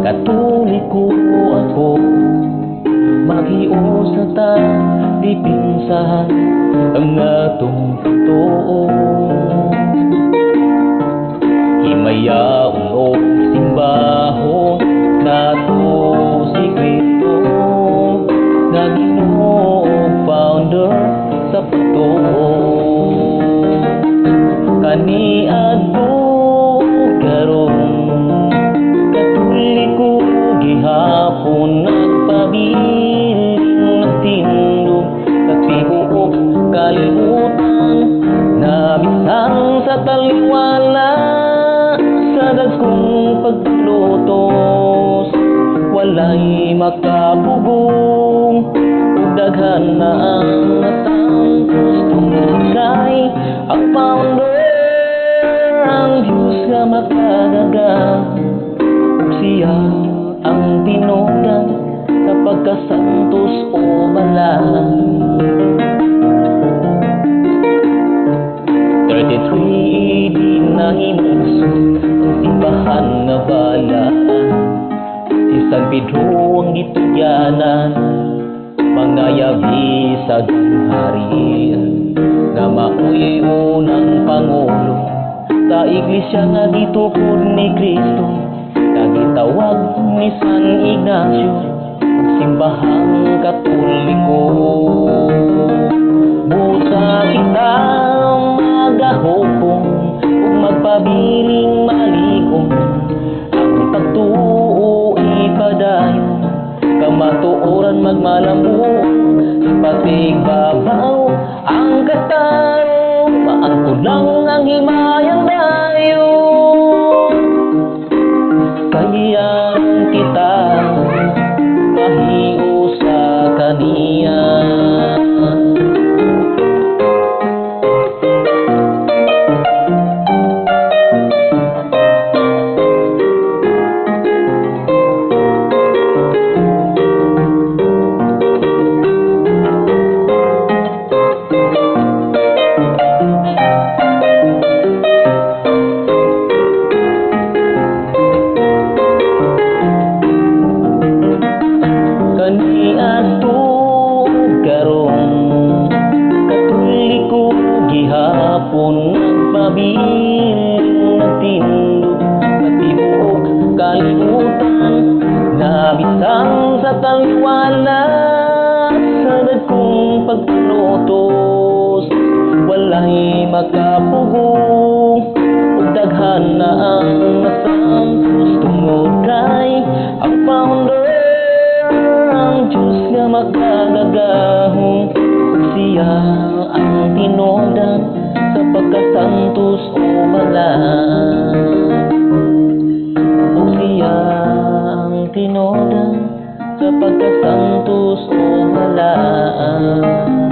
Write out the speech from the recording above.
Katoliko ako, maghiusa ta, di pinsahan ang atong totoo. Himayaon o simbahon nato si Cristo, nga Ginoo founder sa pagtuo. Kaniadto karon Katoliko gihapon nagpabiling nagtindog sa tibuok kalibutan, nabisang sa taliwala sa dagkong paglutos. Walay makapugong ug daghan na ang nasantos, tungod kay ang founder ang Diyos nga makagagahom, ug siya ang tinungdan sa pagkasantos o balaan. 33 AD nahimos ang simbahan nga balaan, si San Pedro ang gitugyanan, mga yabi sa gingharian, nga maoy unang pangulo sa iglesia nga gitukod ni Cristo, gitawag ni San Ignacio, simbahang Katoliko. Busa kita magahopong ug magpabiling malikong, ang pagtuo ipadayon, kamatuoran magmalambo, patigbabaw ang katarong, maangkod lang ang himayang dayon. Kayang kita mahius sa kaniya. Kaniadto karon Katoliko gihapon nagpabiling nagtindog sa tibuok kalibutan, nabisang sa taliwala sa dagkong paglutos. Walay makapugong ug daghan na ang nasantos, tungod kay ang founder ang Diyos nga makagagahom, siya ang tinungdan sa pagkasantos o balaan, siya ang tinungdan sa pagkasantos o balaan.